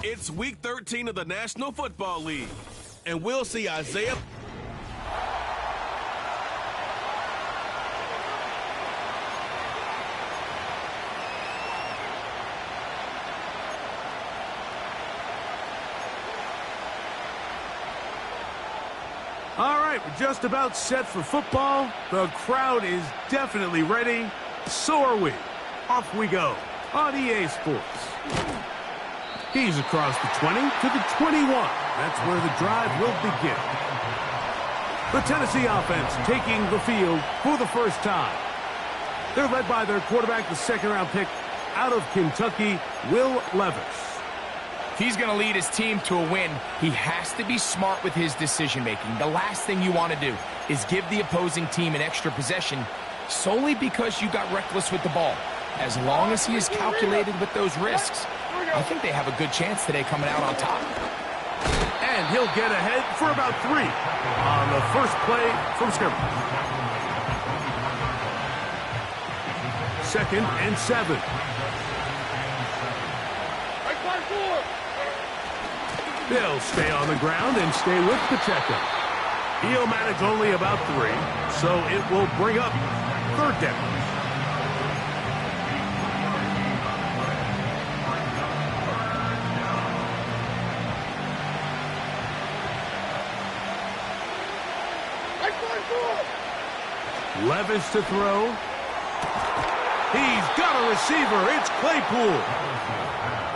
It's Week 13 of the National Football League, and we'll see Isaiah. All right, we're just about set for football. The crowd is definitely ready. So are we. Off we go on EA Sports. He's across the 20 to the 21. That's where the drive will begin. The Tennessee offense taking the field for the first time. They're led by their quarterback, the second-round pick out of Kentucky, Will Levis. If he's going to lead his team to a win, he has to be smart with his decision-making. The last thing you want to do is give the opposing team an extra possession solely because you got reckless with the ball. As long as he is calculated with those risks, I think they have a good chance today coming out on top. And he'll get ahead for about 3 on the first play from scrimmage. 2nd and 7. They'll stay on the ground and stay with Pacheco. He'll manage only about 3, so it will bring up 3rd down. Levis to throw. He's got a receiver. It's Claypool.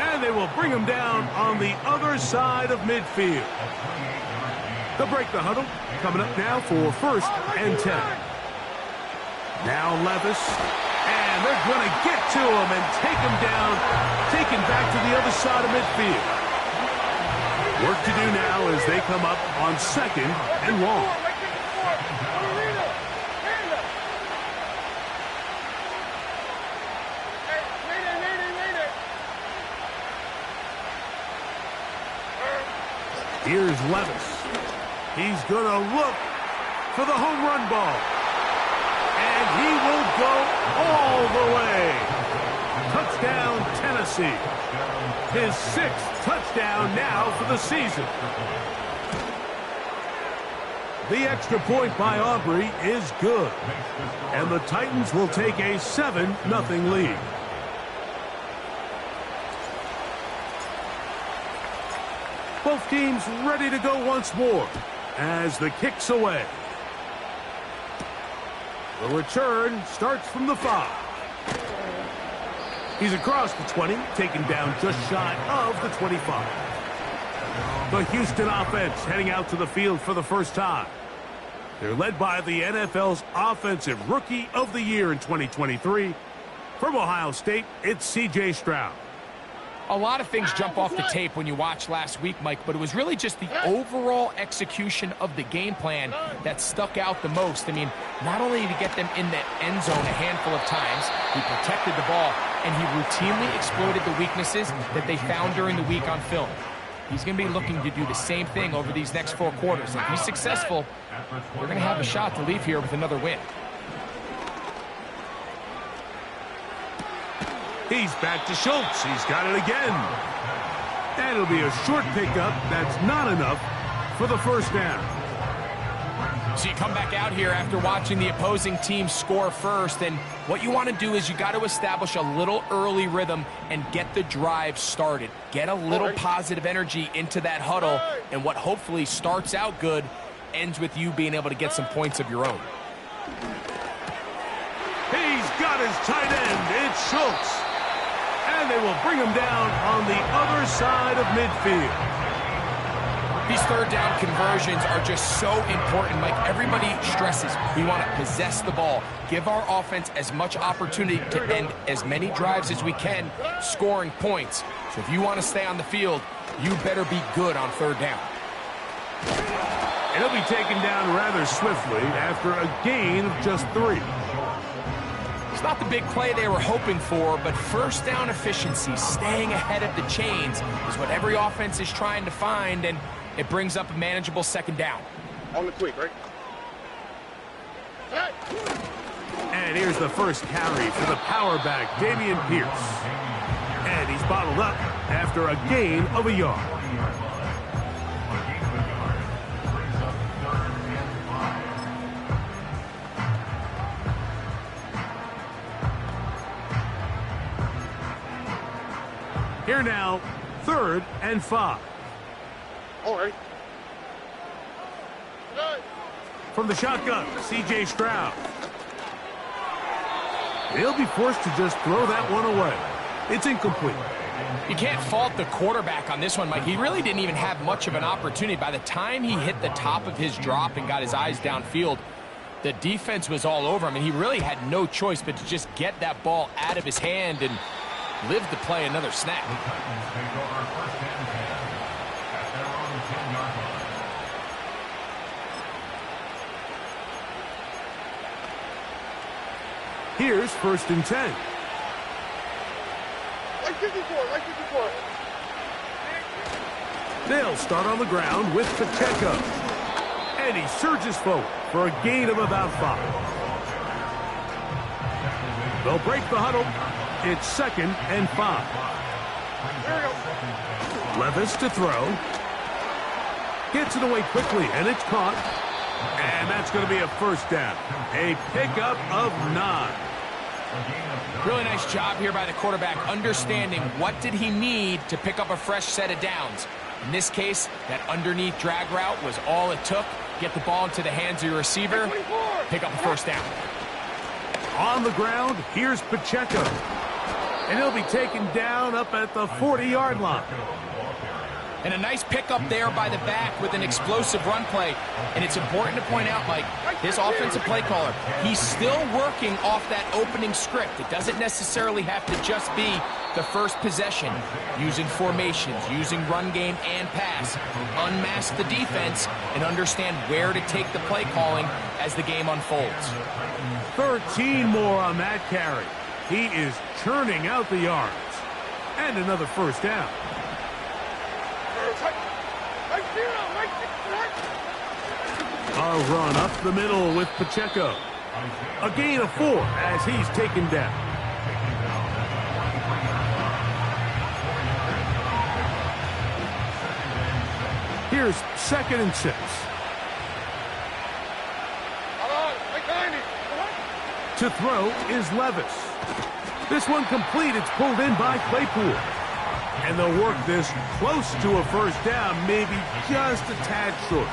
And they will bring him down on the other side of midfield. They'll break the huddle. Coming up now for 1st and 10. Now Levis. And they're going to get to him and take him down. Take him back to the other side of midfield. Work to do now as they come up on 2nd and long. Here's Levis. He's going to look for the home run ball. And he will go all the way. Touchdown, Tennessee. His 6th touchdown now for the season. The extra point by Aubrey is good. And the Titans will take a 7-0 lead. Both teams ready to go once more as the kick's away. The return starts from the 5. He's across the 20, taken down just shy of the 25. The Houston offense heading out to the field for the first time. They're led by the NFL's Offensive Rookie of the Year in 2023. From Ohio State, it's C.J. Stroud. A lot of things jump off the tape when you watch last week, Mike, but it was really just the overall execution of the game plan that stuck out the most. I mean, not only did he get them in the end zone a handful of times, he protected the ball, and he routinely exploited the weaknesses that they found during the week on film. He's going to be looking to do the same thing over these next 4 quarters. If he's successful, they're going to have a shot to leave here with another win. He's back to Schultz. He's got it again. And it'll be a short pickup. That's not enough for the 1st down. So you come back out here after watching the opposing team score first, and what you want to do is you got to establish a little early rhythm and get the drive started. Get a little positive energy into that huddle, and what hopefully starts out good ends with you being able to get some points of your own. He's got his tight end. It's Schultz. And they will bring him down on the other side of midfield. These 3rd down conversions are just so important. Like everybody stresses, we want to possess the ball, give our offense as much opportunity to end as many drives as we can, scoring points. So if you want to stay on the field, you better be good on 3rd down. And he'll be taken down rather swiftly after a gain of just 3. It's not the big play they were hoping for, but 1st down efficiency, staying ahead of the chains, is what every offense is trying to find, and it brings up a manageable 2nd down. On the quick, right? And here's the first carry for the power back, Dameon Pierce. And he's bottled up after a gain of a yard. Here now, 3rd and 5. All right. From the shotgun, C.J. Stroud. He'll be forced to just throw that one away. It's incomplete. You can't fault the quarterback on this one, Mike. He really didn't even have much of an opportunity. By the time he hit the top of his drop and got his eyes downfield, the defense was all over him, and he really had no choice but to just get that ball out of his hand and live to play another snap. Here's 1st and 10. Like 54, like 54. They'll start on the ground with Pacheco. And he surges forward for a gain of about 5. They'll break the huddle. It's 2nd and 5. Levis to throw. Gets it away quickly, and it's caught. And that's going to be a 1st down. A pickup of 9. Really nice job here by the quarterback, understanding what did he need to pick up a fresh set of downs. In this case, that underneath drag route was all it took. Get the ball into the hands of your receiver, pick up a 1st down. On the ground, here's Pacheco. And he'll be taken down up at the 40-yard line. And a nice pickup there by the back with an explosive run play. And it's important to point out, Mike, this offensive play caller, he's still working off that opening script. It doesn't necessarily have to just be the first possession. Using formations, using run game and pass. Unmask the defense and understand where to take the play calling as the game unfolds. 13 more on that carry. He is churning out the yards. And another 1st down. A run up the middle with Pacheco. A gain of 4 as he's taken down. Here's 2nd and 6. To throw is Levis. This one complete. It's pulled in by Claypool. And they'll work this close to a 1st down, maybe just a tad short.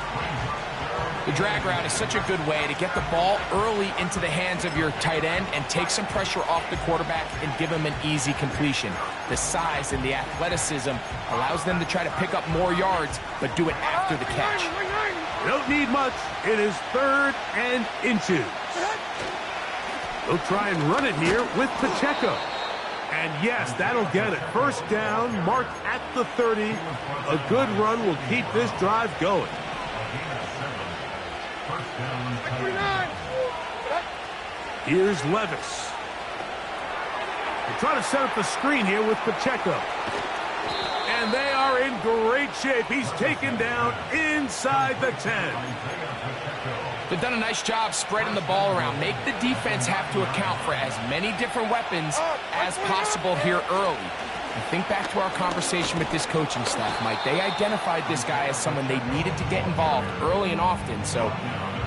The drag route is such a good way to get the ball early into the hands of your tight end and take some pressure off the quarterback and give him an easy completion. The size and the athleticism allows them to try to pick up more yards, but do it after the catch. Don't need much. It is 3rd and inches. They'll try and run it here with Pacheco. And yes, that'll get it. 1st down, marked at the 30. A good run will keep this drive going. Here's Levis. They try to set up the screen here with Pacheco. And they are in great shape. He's taken down inside the 10. They've done a nice job spreading the ball around. Make the defense have to account for as many different weapons as possible here early. And think back to our conversation with this coaching staff, Mike. They identified this guy as someone they needed to get involved early and often, so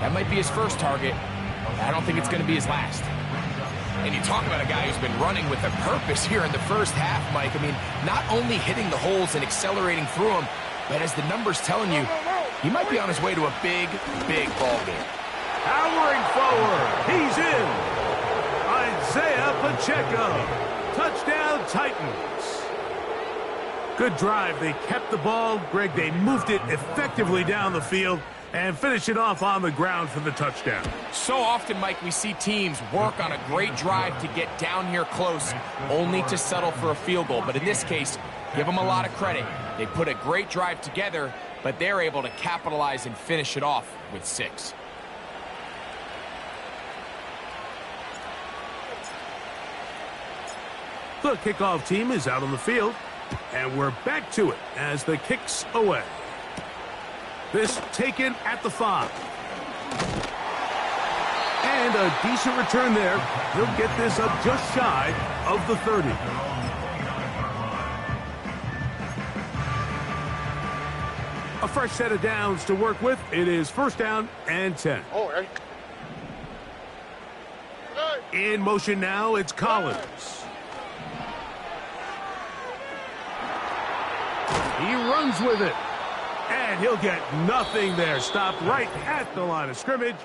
that might be his first target. I don't think it's going to be his last. And you talk about a guy who's been running with a purpose here in the 1st half, Mike. I mean, not only hitting the holes and accelerating through them, but as the numbers telling you, he might be on his way to a big, big ball game. Powering forward, he's in. Isaiah Pacheco. Touchdown, Titans. Good drive. They kept the ball. Greg, they moved it effectively down the field and finish it off on the ground for the touchdown. So often, Mike, we see teams work on a great drive to get down here close, only to settle for a field goal. But in this case, give them a lot of credit. They put a great drive together, but they're able to capitalize and finish it off with 6. The kickoff team is out on the field, and we're back to it as the kick's away. This taken at the 5. And a decent return there. He'll get this up just shy of the 30. A fresh set of downs to work with. It is first down and 10. All right. In motion now, it's Collins. He runs with it. And he'll get nothing there. Stopped right at the line of scrimmage.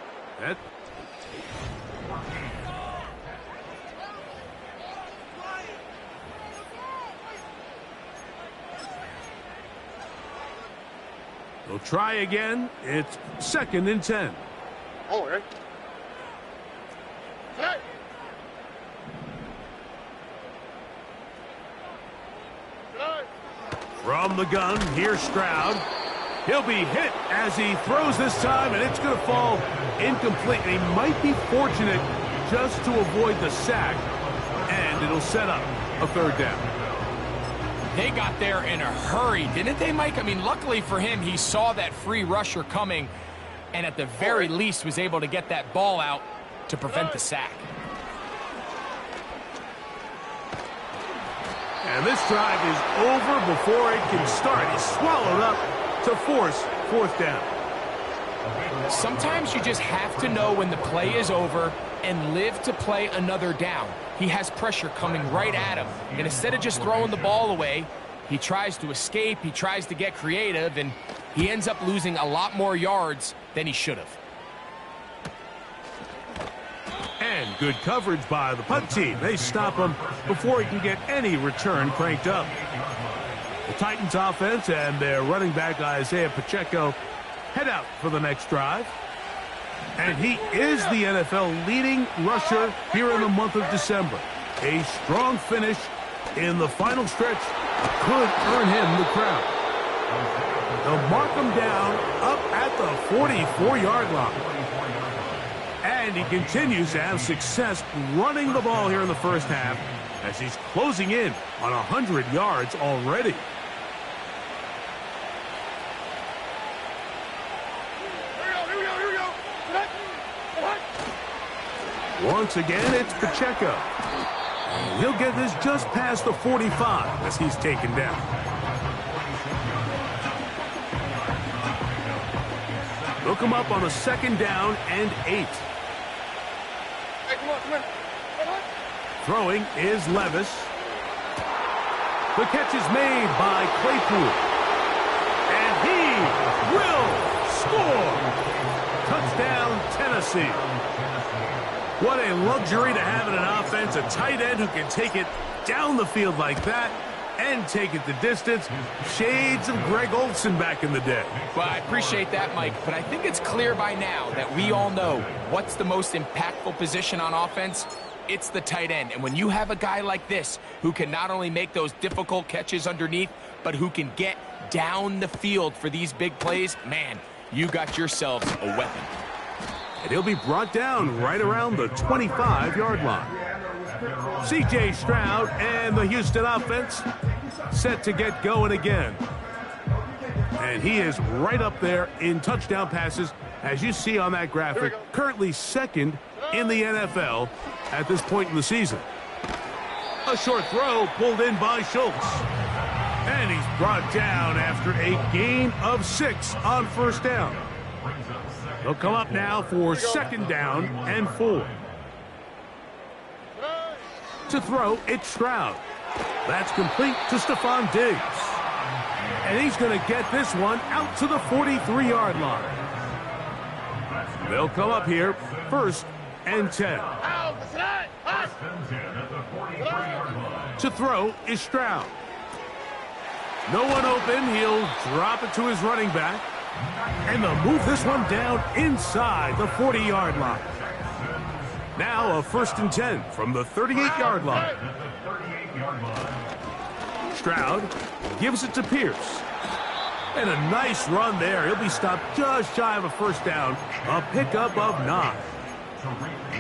They'll try again. It's second and 10. All right. From the gun, here's Stroud. He'll be hit as he throws this time, and it's going to fall incomplete. And he might be fortunate just to avoid the sack, and it'll set up a third down. They got there in a hurry, didn't they, Mike? I mean, luckily for him, he saw that free rusher coming, and at the very least was able to get that ball out to prevent the sack. And this drive is over before it can start. He's swallowed up to force fourth down. Sometimes you just have to know when the play is over and live to play another down. He has pressure coming right at him. And instead of just throwing the ball away, he tries to escape, he tries to get creative, and he ends up losing a lot more yards than he should have. And good coverage by the punt team. They stop him before he can get any return cranked up. The Titans offense and their running back Isaiah Pacheco head out for the next drive. And he is the NFL leading rusher here in the month of December. A strong finish in the final stretch could earn him the crown. They'll mark him down up at the 44-yard line. And he continues to have success running the ball here in the first half as he's closing in on 100 yards already. Once again, it's Pacheco. He'll get this just past the 45 as he's taken down. They'll come up on a second down and 8. Hey, come on. Throwing is Levis. The catch is made by Claypool. And he will score. Touchdown, Tennessee. What a luxury to have in an offense, a tight end who can take it down the field like that and take it the distance. Shades of Greg Olsen back in the day. Well, I appreciate that, Mike, but I think it's clear by now that we all know what's the most impactful position on offense. It's the tight end. And when you have a guy like this who can not only make those difficult catches underneath, but who can get down the field for these big plays, man, you got yourselves a weapon. And he'll be brought down right around the 25-yard line. C.J. Stroud and the Houston offense set to get going again. And he is right up there in touchdown passes, as you see on that graphic, currently second in the NFL at this point in the season. A short throw pulled in by Schultz. And he's brought down after a gain of 6 on first down. They'll come up now for second down and 4. To throw, it's Stroud. That's complete to Stephon Diggs. And he's going to get this one out to the 43-yard line. They'll come up here first and 10. To throw is Stroud. No one open. He'll drop it to his running back. And they'll move this one down inside the 40-yard line. Now a first and 10 from the 38-yard line. Stroud gives it to Pierce. And a nice run there. He'll be stopped just shy of a first down. A pickup of 9.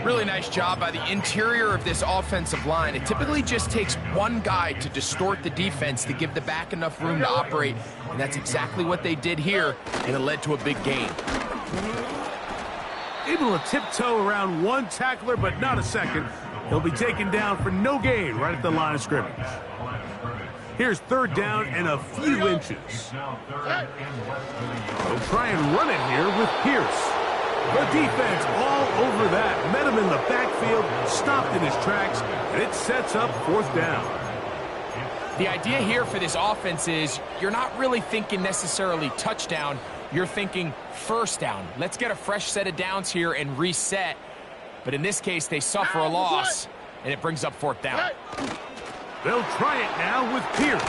Really nice job by the interior of this offensive line. It typically just takes one guy to distort the defense to give the back enough room to operate, and that's exactly what they did here, and it led to a big gain. Able to tiptoe around one tackler, but not a second. He'll be taken down for no gain right at the line of scrimmage. Here's third down and a few inches. They'll try and run it here with Pierce. The defense all over that. Met him in the backfield, stopped in his tracks, and it sets up fourth down. The idea here for this offense is you're not really thinking necessarily touchdown. You're thinking first down. Let's get a fresh set of downs here and reset. But in this case, they suffer a loss, and it brings up fourth down. They'll try it now with Pierce.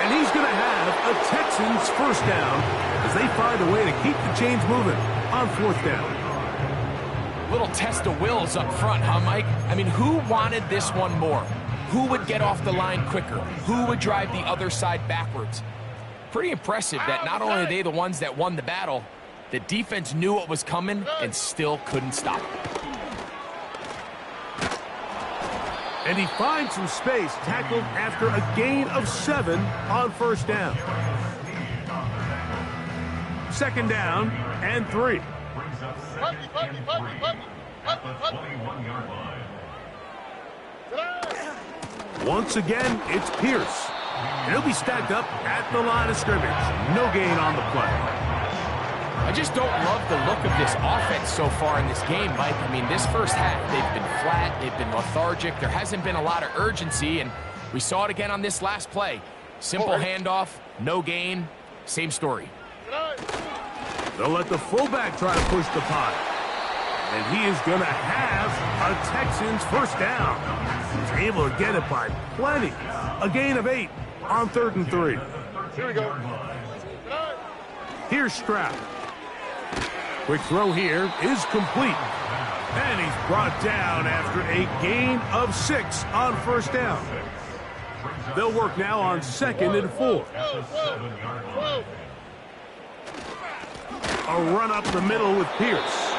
And he's going to have a Texans first down as they find a way to keep the chains moving on fourth down. Little test of wills up front, huh, Mike? I mean, who wanted this one more? Who would get off the line quicker? Who would drive the other side backwards? Pretty impressive that not only are they the ones that won the battle, the defense knew what was coming and still couldn't stop it. And he finds some space, tackled after a gain of 7 on first down. Second down and 3. Once again, it's Pierce. And he'll be stacked up at the line of scrimmage. No gain on the play. I just don't love the look of this offense so far in this game, Mike. I mean, this first half, they've been flat, they've been lethargic. There hasn't been a lot of urgency, and we saw it again on this last play. Simple handoff, no gain, same story. They'll let the fullback try to push the pot. And he is going to have a Texans first down. He's able to get it by plenty. A gain of 8 on 3rd and 3. Here we go. Here's Stroud. Quick throw here is complete. And he's brought down after a gain of 6 on first down. They'll work now on 2nd and 4. A run up the middle with Pierce.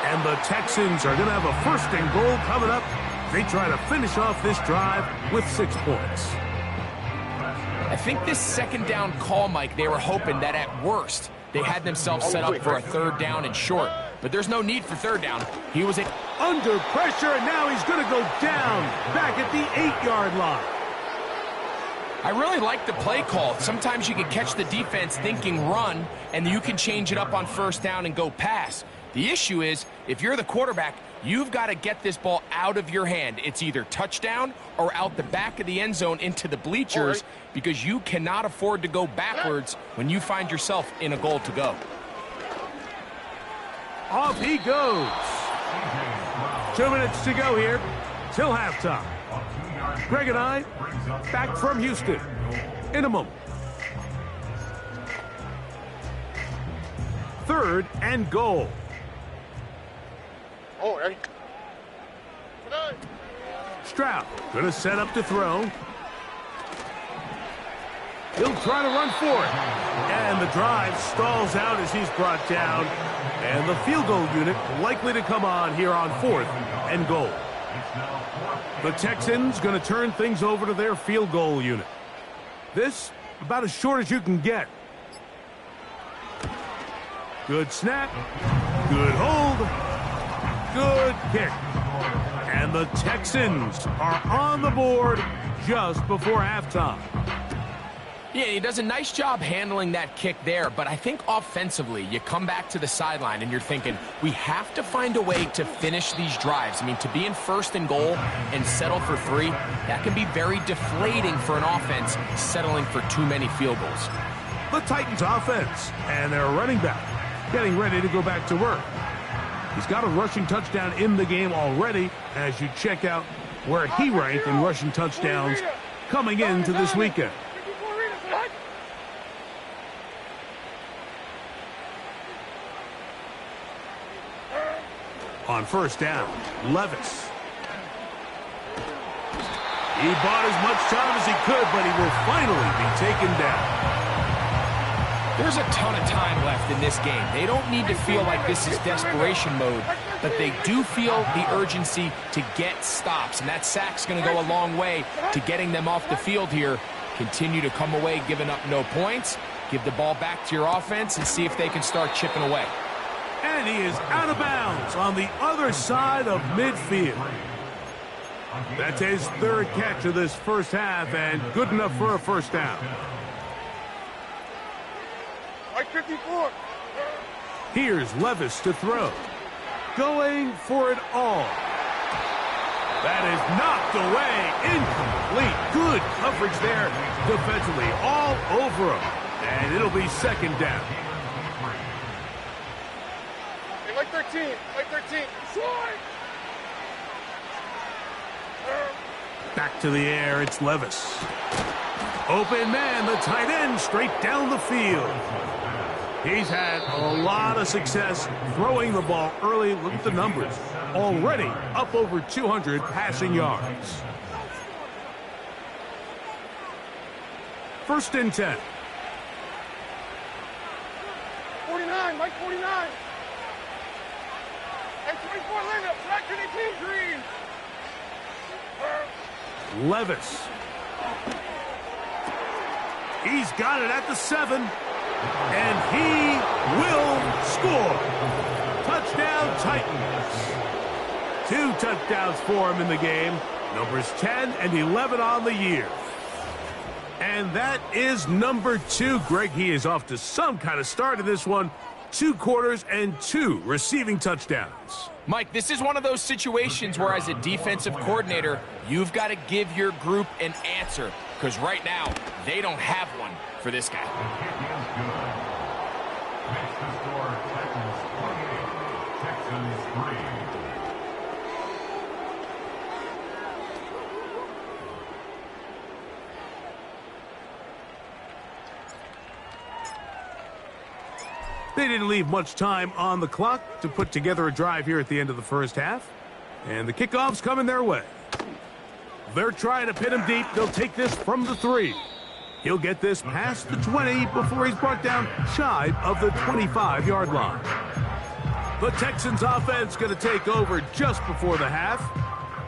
And the Texans are going to have a 1st and goal coming up. They try to finish off this drive with 6 points. I think this 2nd down call, Mike, they were hoping that at worst they had themselves set up for a 3rd down and short. But there's no need for 3rd down. He was under pressure, and now he's going to go down back at the 8-yard line. I really like the play call. Sometimes you can catch the defense thinking run, and you can change it up on 1st down and go pass. The issue is, if you're the quarterback, you've got to get this ball out of your hand. It's either touchdown or out the back of the end zone into the bleachers, because you cannot afford to go backwards when you find yourself in a goal to go. Off he goes. 2 minutes to go here till halftime. Greg and I back from Houston in a moment. 3rd and goal. Oh, ready? Stroud going to set up to throw. He'll try to run for it. And the drive stalls out as he's brought down. And the field goal unit likely to come on here on 4th and goal. The Texans going to turn things over to their field goal unit. This about as short as you can get. Good snap. Good hold. Good kick. And the Texans are on the board just before halftime. Yeah, he does a nice job handling that kick there, but I think offensively, you come back to the sideline and you're thinking, we have to find a way to finish these drives. I mean, to be in 1st and goal and settle for 3, that can be very deflating for an offense settling for too many field goals. The Titans offense and their running back getting ready to go back to work. He's got a rushing touchdown in the game already as you check out where he ranked in rushing touchdowns coming into this weekend. On 1st down, Levis. He bought as much time as he could, but he will finally be taken down. There's a ton of time left in this game. They don't need to feel like this is desperation mode, but they do feel the urgency to get stops, and that sack's going to go a long way to getting them off the field here. Continue to come away giving up no points. Give the ball back to your offense and see if they can start chipping away. And he is out of bounds on the other side of midfield. That's his third catch of this first half and good enough for a first down. Like 54. Here's Levis to throw. Going for it all. That is knocked away. Incomplete. Good coverage there defensively. All over him. And it'll be second down. Hey, like 13. Like 13. Slide. Back to the air. It's Levis. Open man, the tight end, straight down the field. He's had a lot of success throwing the ball early. Look at the numbers. Already up over 200 passing yards. First and 10. 49. Mike 49. And 24 Linda. Track 18 green. Levis. He's got it at the 7. And he will score. Touchdown Titans. 2 touchdowns for him in the game. Numbers 10 and 11 on the year. And that is number 2. Greg, he is off to some kind of start in this one. 2 quarters and 2 receiving touchdowns. Mike, this is one of those situations where as a defensive coordinator, you've got to give your group an answer. Because right now, they don't have one for this guy. They didn't leave much time on the clock to put together a drive here at the end of the first half. And the kickoff's coming their way. They're trying to pin him deep. They'll take this from the 3. He'll get this past the 20 before he's brought down shy of the 25-yard line. The Texans offense going to take over just before the half.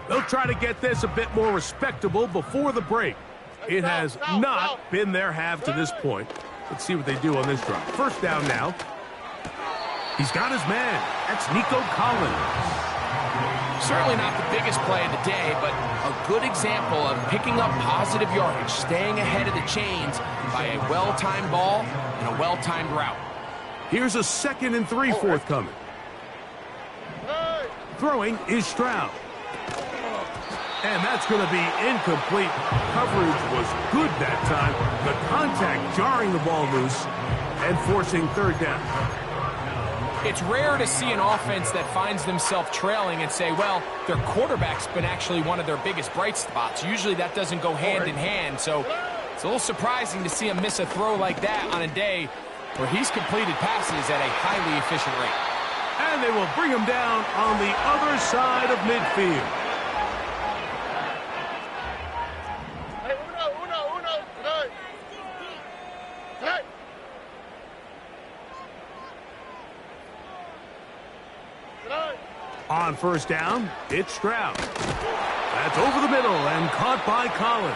They'll try to get this a bit more respectable before the break. It has not been their half to this point. Let's see what they do on this drive. First down now. He's got his man. That's Nico Collins. Certainly not the biggest play of the day, but a good example of picking up positive yardage, staying ahead of the chains by a well-timed ball and a well-timed route. Here's a 2nd and 3 forthcoming. Throwing is Stroud. And that's going to be incomplete. Coverage was good that time. The contact jarring the ball loose and forcing third down. It's rare to see an offense that finds themselves trailing and say, well, their quarterback's been actually one of their biggest bright spots. Usually that doesn't go hand in hand, so it's a little surprising to see him miss a throw like that on a day where he's completed passes at a highly efficient rate. And they will bring him down on the other side of midfield. On first down, it's Stroud. That's over the middle and caught by Collins.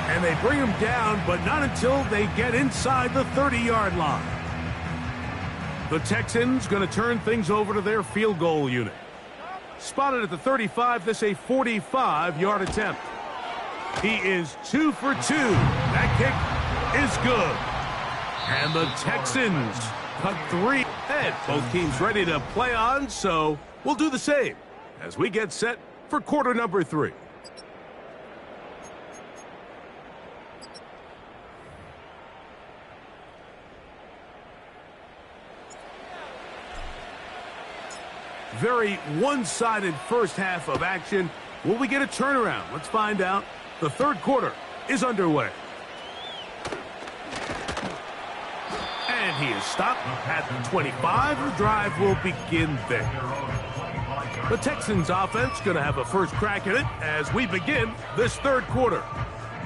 And they bring him down, but not until they get inside the 30-yard line. The Texans going to turn things over to their field goal unit. Spotted at the 35, this a 45-yard attempt. He is 2 for 2. That kick is good. And the Texans cut 3 ahead. Both teams ready to play on, so we'll do the same as we get set for quarter number 3. Very one-sided first half of action. Will we get a turnaround? Let's find out. The third quarter is underway. And he is stopped at the 25. The drive will begin there. The Texans offense going to have a first crack at it as we begin this third quarter.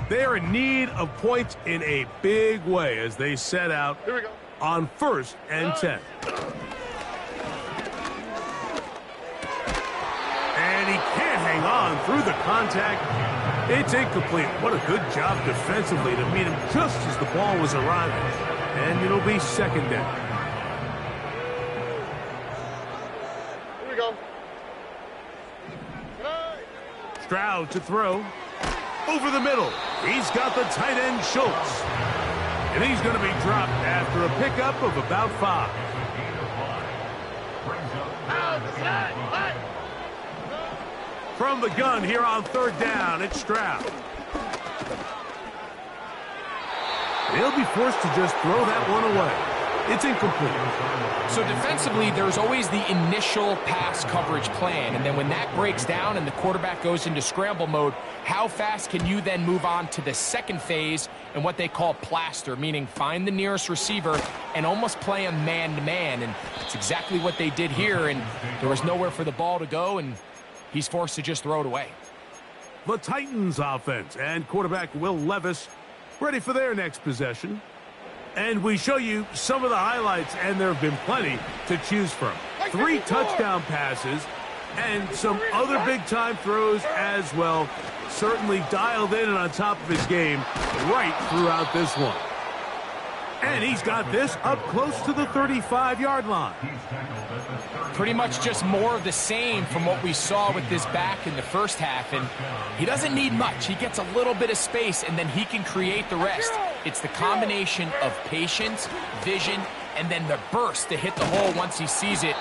They are in need of points in a big way as they set out on 1st and 10. And he can't hang on through the contact. It's incomplete. What a good job defensively to meet him just as the ball was arriving. And it'll be second down. Here we go. Stroud to throw. Over the middle. He's got the tight end Schultz. And he's going to be dropped after a pickup of about 5. From the gun here on 3rd down, it's Stroud. They'll be forced to just throw that one away. It's incomplete. So defensively, there's always the initial pass coverage plan, and then when that breaks down and the quarterback goes into scramble mode, how fast can you then move on to the second phase and what they call plaster, meaning find the nearest receiver and almost play him man-to-man, and it's exactly what they did here, and there was nowhere for the ball to go, and he's forced to just throw it away. The Titans offense and quarterback Will Levis ready for their next possession. And we show you some of the highlights, and there have been plenty to choose from. 3 touchdown passes and some other big-time throws as well. Certainly dialed in and on top of his game right throughout this one. And he's got this up close to the 35-yard line. Pretty much just more of the same from what we saw with this back in the first half. And he doesn't need much. He gets a little bit of space, and then he can create the rest. It's the combination of patience, vision, and then the burst to hit the hole once he sees it.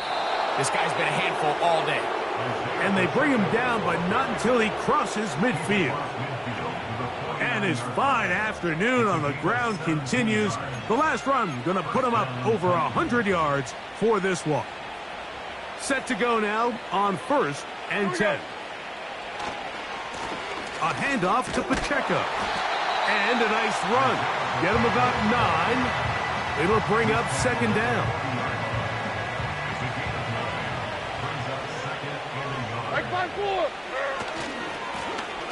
This guy's been a handful all day. And they bring him down, but not until he crosses midfield. And his fine afternoon on the ground continues. The last run going to put him up over 100 yards for this one. Set to go now on 1st and 10. A handoff to Pacheco. And a nice run. Get him about 9. It'll bring up 2nd down.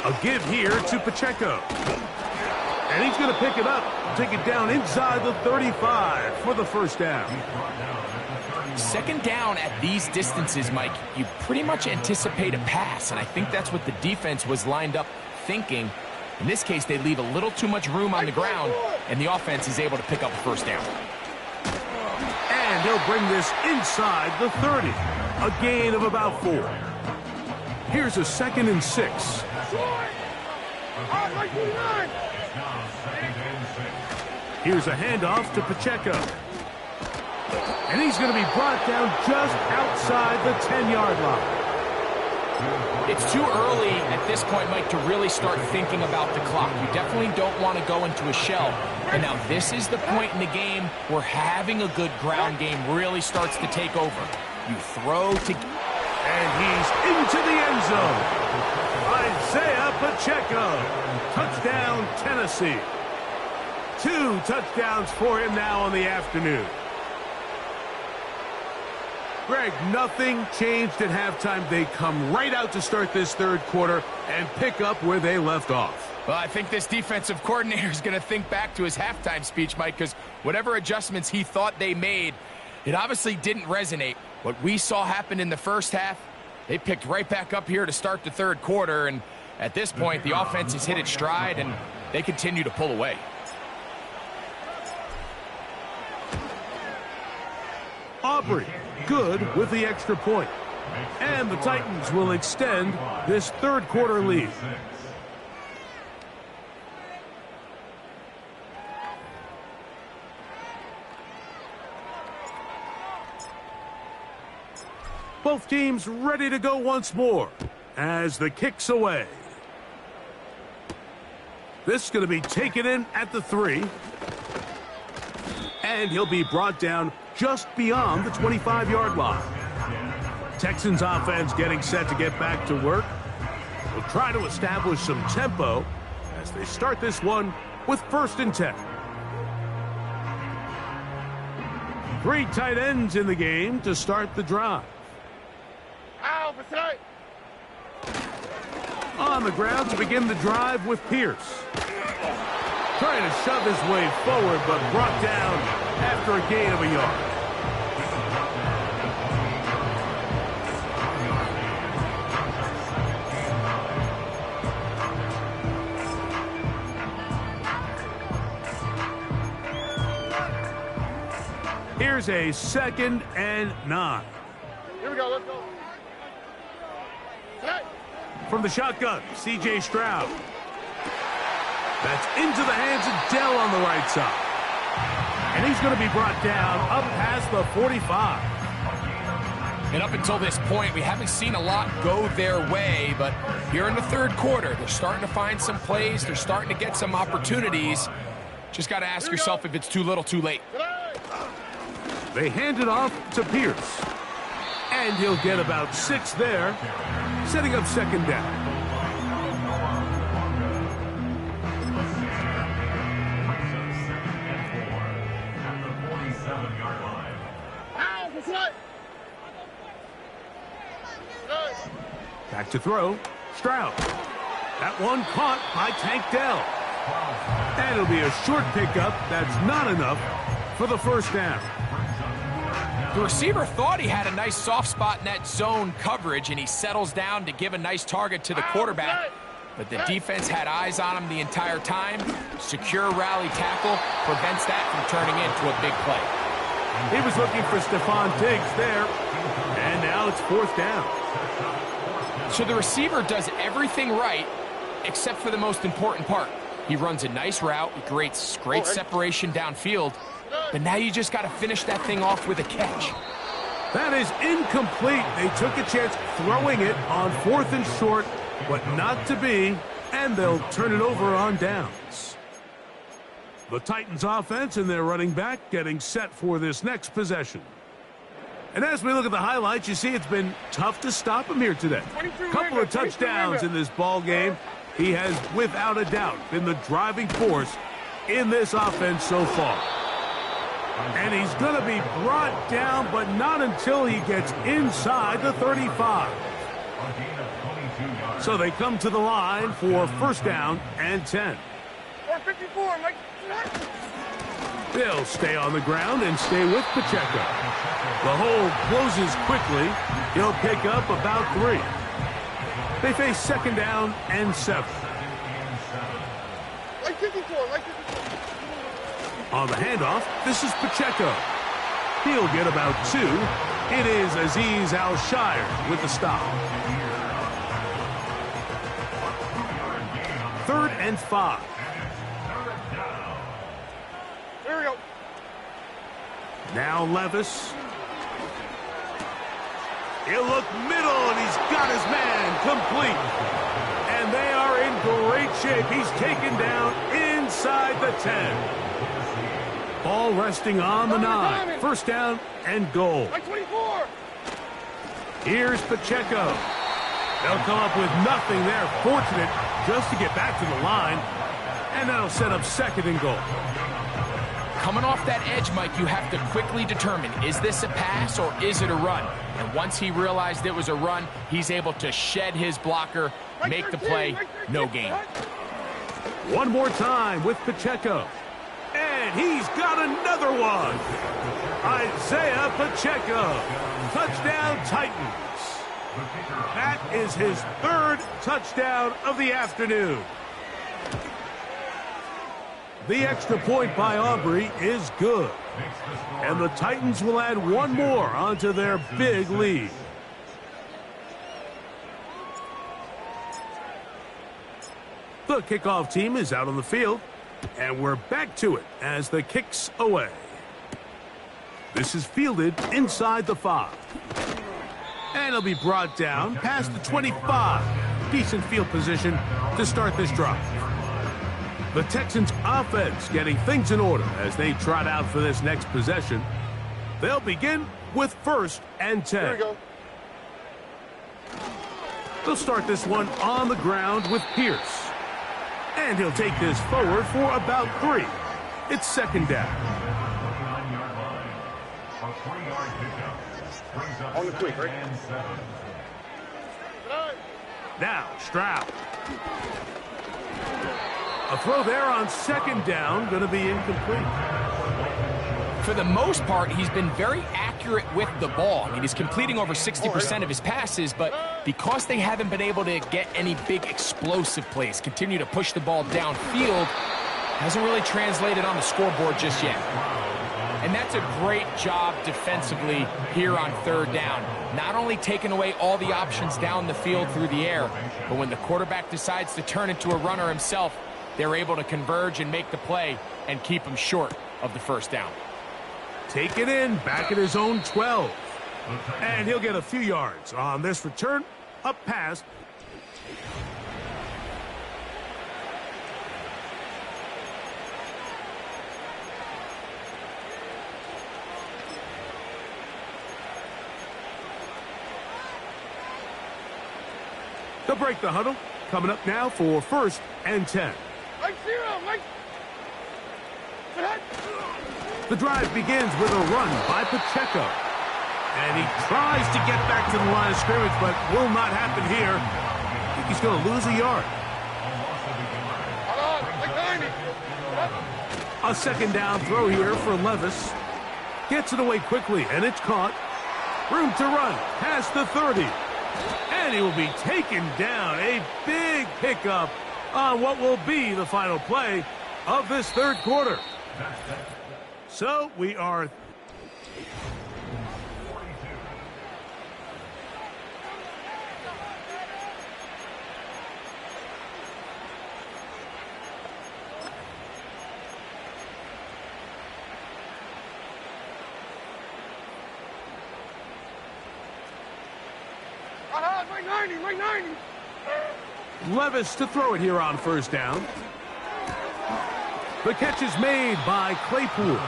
A give here to Pacheco. And he's going to pick it up. Take it down inside the 35 for the 1st down. 2nd down at these distances, Mike, you pretty much anticipate a pass, and I think that's what the defense was lined up thinking. In this case, they leave a little too much room on the ground, and the offense is able to pick up a 1st down. And he'll bring this inside the 30. A gain of about 4. Here's a 2nd and 6. Here's a handoff to Pacheco. And he's going to be brought down just outside the 10-yard line. It's too early at this point, Mike, to really start thinking about the clock. You definitely don't want to go into a shell. And now this is the point in the game where having a good ground game really starts to take over. You throw to... And he's into the end zone. Isaiah Pacheco. Touchdown, Tennessee. 2 touchdowns for him now on the afternoon. Greg, nothing changed at halftime. They come right out to start this 3rd quarter and pick up where they left off. Well, I think this defensive coordinator is going to think back to his halftime speech, Mike, because whatever adjustments he thought they made, it obviously didn't resonate. What we saw happen in the first half, they picked right back up here to start the 3rd quarter, and at this point, the offense has hit its stride, and they continue to pull away. Aubrey, good with the extra point. And the Titans will extend this 3rd quarter lead. Both teams ready to go once more as the kick's away. This is going to be taken in at the 3. And he'll be brought down just beyond the 25-yard line. Texans offense getting set to get back to work. They'll try to establish some tempo as they start this one with 1st and 10. 3 tight ends in the game to start the drive. On the ground to begin the drive with Pierce. Trying to shove his way forward, but brought down after a gain of a yard. Here's a 2nd and 9. Here we go, let's go. From the shotgun, C.J. Stroud. That's into the hands of Dell on the right side. And he's going to be brought down up past the 45. And up until this point, we haven't seen a lot go their way, but here in the third quarter, they're starting to find some plays. They're starting to get some opportunities. Just got to ask yourself if it's too little, too late. They hand it off to Pierce. And he'll get about 6 there, setting up second down. Back to throw, Stroud. That one caught by Tank Dell. And it'll be a short pickup that's not enough for the first down. The receiver thought he had a nice soft spot in that zone coverage, and he settles down to give a nice target to the quarterback. But the defense had eyes on him the entire time. Secure rally tackle prevents that from turning into a big play. He was looking for Stephon Diggs there, and now it's fourth down. So the receiver does everything right except for the most important part. He runs a nice route, creates great separation downfield, but now you just got to finish that thing off with a catch. That is incomplete. They took a chance throwing it on 4th and short, but not to be, and they'll turn it over on downs. The Titans offense and their running back getting set for this next possession. And as we look at the highlights, you see it's been tough to stop him here today. Couple of touchdowns in this ball game. He has, without a doubt, been the driving force in this offense so far. And he's going to be brought down, but not until he gets inside the 35. So they come to the line for first down and 10. 54, Mike. They'll stay on the ground and stay with Pacheco. The hole closes quickly. He'll pick up about 3. They face second down and 7. Like 54, like 54. On the handoff, this is Pacheco. He'll get about 2. It is Azeez Al-Shire with the stop. 3rd and 5. Here we go. Now Levis. He'll look middle, and he's got his man complete. And they are in great shape. He's taken down inside the 10. Ball resting on the 9. First down and goal. Like 24. Here's Pacheco. They'll come up with nothing there. Fortunate just to get back to the line. And that'll set up second and goal. Coming off that edge, Mike, you have to quickly determine, is this a pass or is it a run? And once he realized it was a run, he's able to shed his blocker, make the play, no gain. One more time with Pacheco. And he's got another one. Isaiah Pacheco. Touchdown Titans. That is his 3rd touchdown of the afternoon. The extra point by Aubrey is good. And the Titans will add one more onto their big lead. The kickoff team is out on the field. And we're back to it as the kick's away. This is fielded inside the 5. And it'll be brought down past the 25. Decent field position to start this drive. The Texans offense getting things in order as they trot out for this next possession. They'll begin with 1st and 10. Here we go. They'll start this one on the ground with Pierce. And he'll take this forward for about 3. It's second down. On the quick, right? Now, Stroud. A throw there on second down, going to be incomplete. For the most part, he's been very accurate with the ball. I mean, he's completing over 60% of his passes, but because they haven't been able to get any big explosive plays, continue to push the ball downfield, hasn't really translated on the scoreboard just yet. And that's a great job defensively here on third down. Not only taking away all the options down the field through the air, but when the quarterback decides to turn into a runner himself, they're able to converge and make the play and keep him short of the first down. Take it in, back at his own 12. And he'll get a few yards on this return. Up pass. They'll break the huddle. Coming up now for 1st and 10. The drive begins with a run by Pacheco. And he tries to get back to the line of scrimmage, but will not happen here. I think he's going to lose a yard. A second down throw here for Levis. Gets it away quickly, and it's caught. Room to run past the 30. And he will be taken down. A big pickup on what will be the final play of this third quarter. So we are... Right 90. Levis to throw it here on 1st down. The catch is made by Claypool.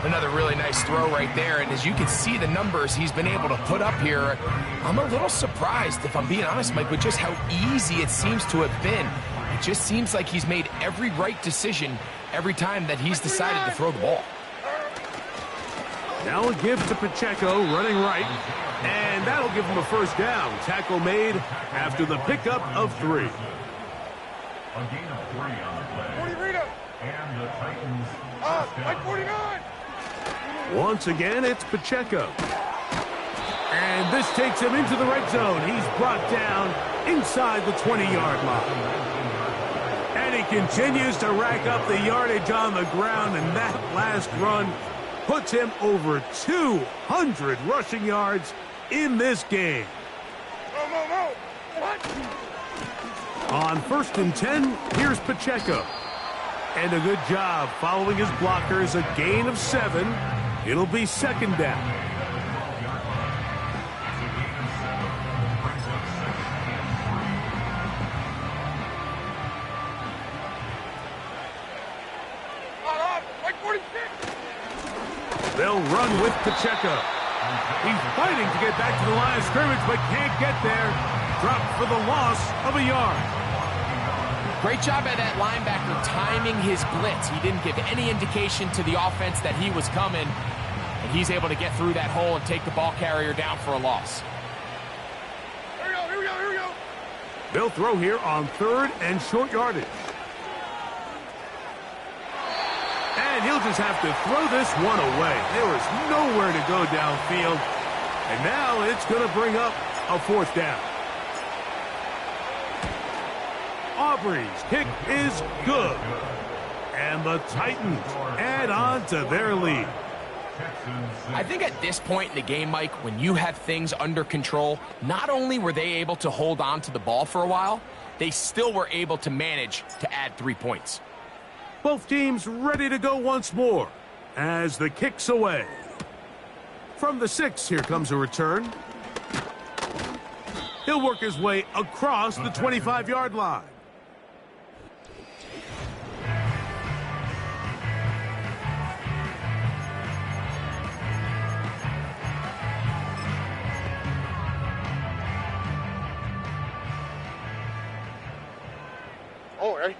Another really nice throw right there, and as you can see the numbers he's been able to put up here, I'm a little surprised, if I'm being honest, Mike, with just how easy it seems to have been. It just seems like he's made every right decision every time that he's decided to throw the ball. Now a give to Pacheco, running right, and that'll give him a 1st down. Tackle made after the pickup of 3. A gain of 3 on the play. 40 Rita. And the Titans. Like 49. Once again, it's Pacheco. And this takes him into the red zone. He's brought down inside the 20-yard line. And he continues to rack up the yardage on the ground, and that last run puts him over 200 rushing yards in this game. No. What? On 1st and 10, here's Pacheco. And a good job following his blockers, a gain of 7. It'll be 2nd down. Like 46. They'll run with Pacheco. He's fighting to get back to the line of scrimmage, but can't get there. Dropped for the loss of a yard. Great job by that linebacker timing his blitz. He didn't give any indication to the offense that he was coming, and he's able to get through that hole and take the ball carrier down for a loss. Here we go. They'll throw here on 3rd and short yardage. And he'll just have to throw this one away. There is nowhere to go downfield. And now it's going to bring up a 4th down. Aubrey's kick is good. And the Titans add on to their lead. I think at this point in the game, Mike, when you have things under control, not only were they able to hold on to the ball for a while, they still were able to manage to add 3 points. Both teams ready to go once more as the kick's away. From the 6, here comes a return. He'll work his way across the 25-yard line. Oh, right.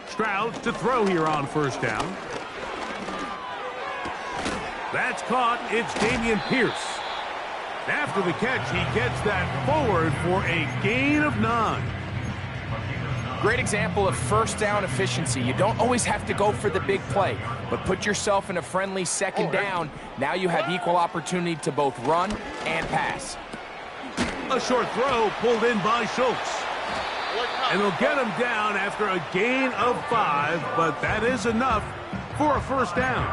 Stroud to throw here on 1st down. That's caught. It's Dameon Pierce. After the catch, he gets that forward for a gain of 9. Great example of 1st down efficiency. You don't always have to go for the big play, but put yourself in a friendly 2nd down. Now you have equal opportunity to both run and pass. A short throw pulled in by Schultz. And they'll get him down after a gain of 5, but that is enough for a first down.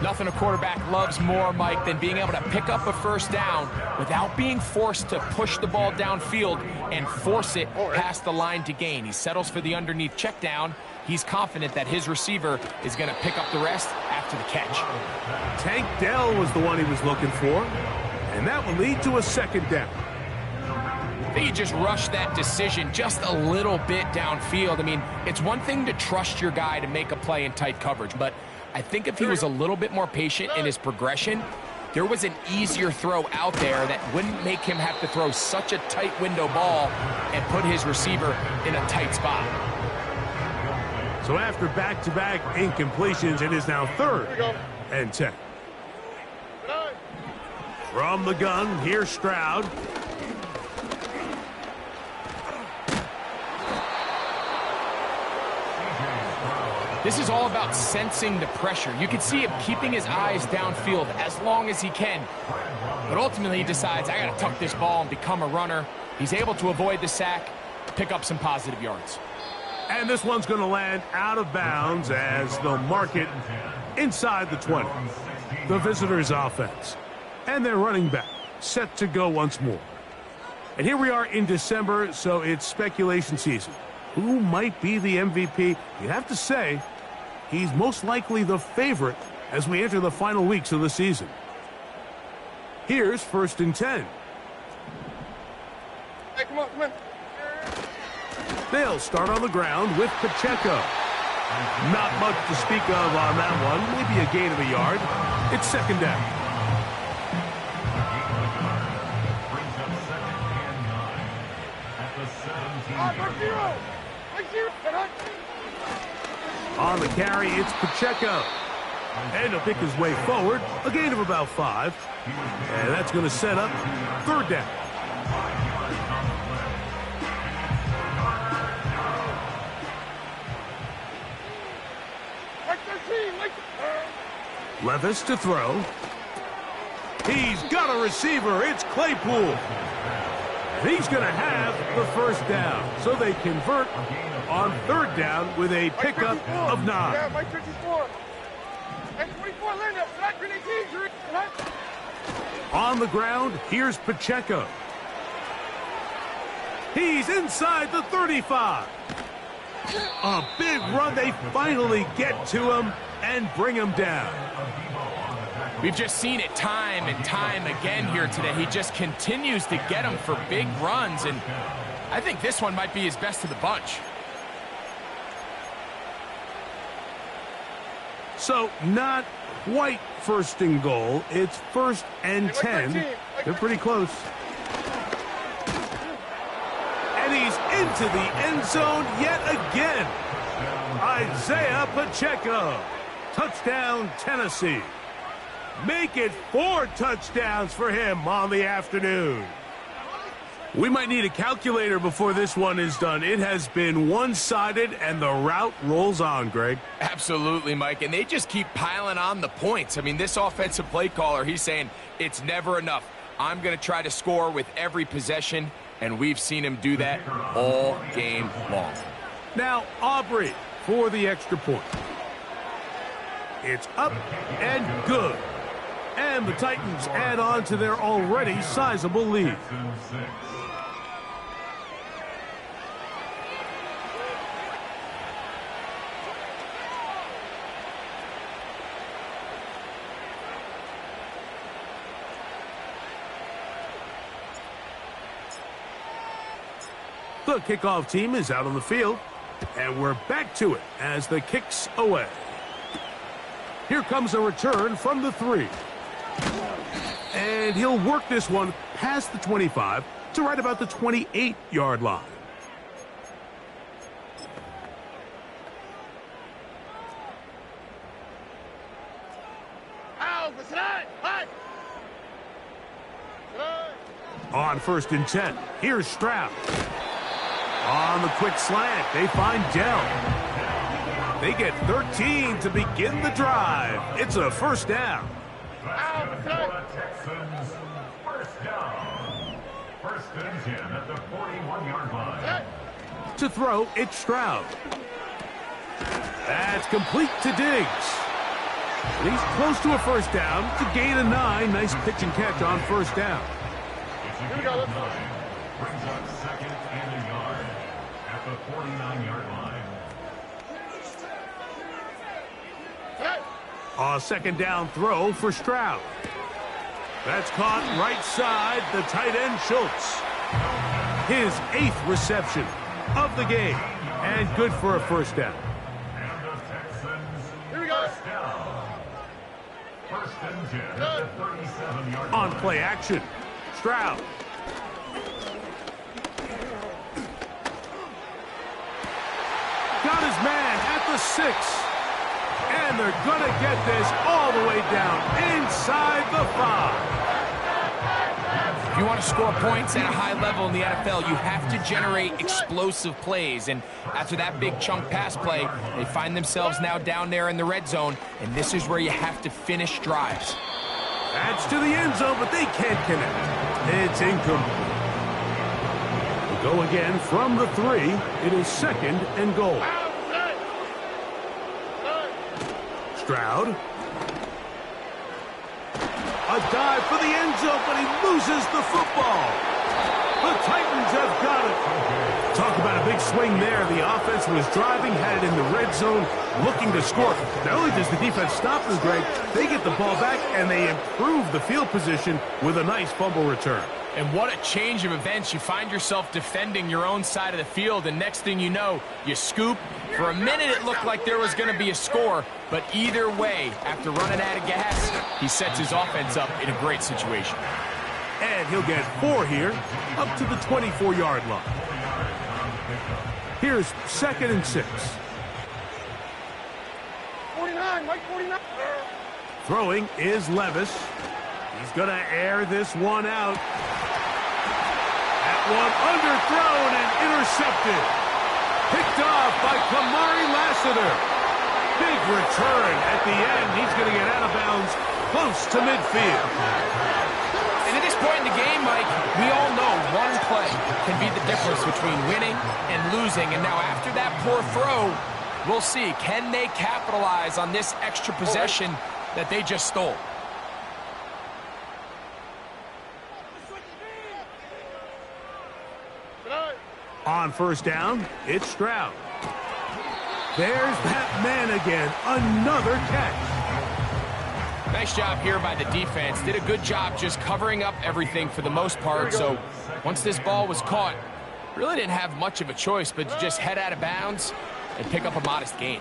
Nothing a quarterback loves more, Mike, than being able to pick up a first down without being forced to push the ball downfield and force it past the line to gain. He settles for the underneath check down. He's confident that his receiver is going to pick up the rest after the catch. Tank Dell was the one he was looking for, and that will lead to a second down. I think he just rushed that decision just a little bit downfield. I mean, it's one thing to trust your guy to make a play in tight coverage, but I think if he was a little bit more patient in his progression, there was an easier throw out there that wouldn't make him have to throw such a tight window ball and put his receiver in a tight spot. So after back-to-back incompletions, it is now 3rd and 10. From the gun, here's Stroud. This is all about sensing the pressure. You can see him keeping his eyes downfield as long as he can. But ultimately he decides, I got to tuck this ball and become a runner. He's able to avoid the sack, pick up some positive yards. And this one's going to land out of bounds as they'll mark it inside the 20. The visitors' offense. And their running back set to go once more. And here we are in December, so it's speculation season. Who might be the MVP? You have to say he's most likely the favorite as we enter the final weeks of the season. Here's 1st and 10. Hey, come on. They'll start on the ground with Pacheco. Not much to speak of on that one. Maybe a gain of a yard. It's 2nd down. On the carry, it's Pacheco. And he'll pick his way forward. A gain of about 5. And that's going to set up 3rd down. Levis to throw. He's got a receiver. It's Claypool. And he's going to have the first down. So they convert on 3rd down with a pickup of 9. Yeah, Mike 54. And 24, Linda. On the ground, here's Pacheco. He's inside the 35. A big run. They finally get to him and bring him down. We've just seen it time and time again here today. He just continues to get them for big runs, and I think this one might be his best of the bunch. So not quite 1st and goal. It's 1st and 10. They're pretty close. And he's into the end zone yet again. Isaiah Pacheco. Touchdown, Tennessee. Make it 4 touchdowns for him on the afternoon. We might need a calculator before this one is done. It has been one-sided, and the route rolls on, Greg. Absolutely, Mike, and they just keep piling on the points. I mean, this offensive play caller, he's saying it's never enough. I'm going to try to score with every possession, and we've seen him do that all game long. Now, Aubrey for the extra point. It's up and good. And the Titans add on to their already sizable lead. The kickoff team is out on the field, and we're back to it as the kick's away. Here comes a return from the 3. And he'll work this one past the 25 to right about the 28-yard line. On 1st and 10, here's Stroud. On the quick slant, they find Dell. They get 13 to begin the drive. It's a 1st down. First and 10 at the 41-yard line. To throw, it's Stroud. That's complete to Diggs. And he's close to a first down. To gain a 9. Nice pitch and catch on first down. Here we go. Brings up second and a yard at the 49-yard line. A second down throw for Stroud. That's caught right side, the tight end Schultz. His 8th reception of the game, and good for a first down. And the Texans, Here we go. first down. First and 10 at the 37-yard line. On play action, Stroud. Got his man at the 6. And they're going to get this all the way down inside the 5. If you want to score points at a high level in the NFL, you have to generate explosive plays. And after that big chunk pass play, they find themselves now down there in the red zone. And this is where you have to finish drives. That's to the end zone, but they can't connect. It's incomplete. We go again from the 3. It is second and goal. Stroud. A dive for the end zone, but he loses the football. The Titans have got it. Talk about a big swing there. The offense was driving, had it in the red zone, looking to score. Not only does the defense stop them, Greg, they get the ball back, and they improve the field position with a nice fumble return. And what a change of events. You find yourself defending your own side of the field, and next thing you know, you scoop. For a minute, it looked like there was going to be a score, but either way, after running out of gas, he sets his offense up in a great situation. And he'll get 4 here, up to the 24-yard line. Here's second and 6. 49, Mike 49. Throwing is Levis. He's going to air this one out. That one underthrown and intercepted. Picked off by Kamari Lassiter. Big return at the end. He's going to get out of bounds close to midfield. And at this point in the game, Mike, we all know one play can be the difference between winning and losing. And now after that poor throw, we'll see. Can they capitalize on this extra possession that they just stole? On first down, it's Stroud. There's that man again. Another catch. Nice job here by the defense. Did a good job just covering up everything for the most part. So once this ball was caught, really didn't have much of a choice but to just head out of bounds and pick up a modest gain.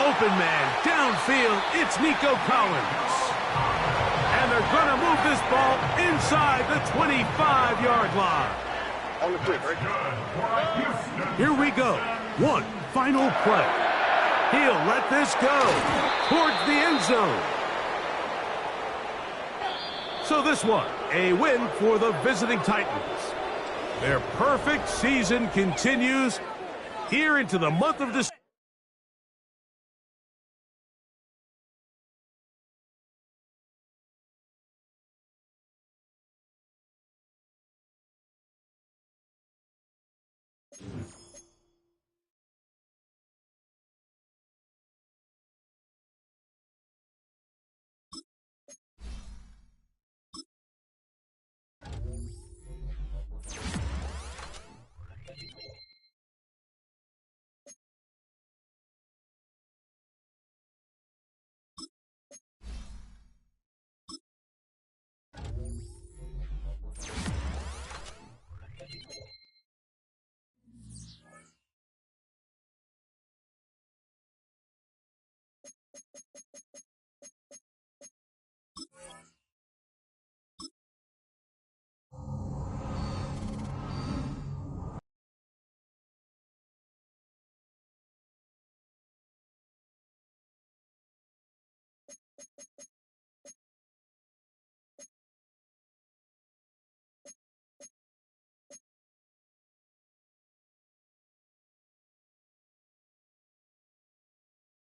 Open man, downfield, it's Nico Collins. And they're going to move this ball inside the 25-yard line. On the quick, right? Here we go. One final play. He'll let this go towards the end zone. So this one, a win for the visiting Titans. Their perfect season continues here into the month of December.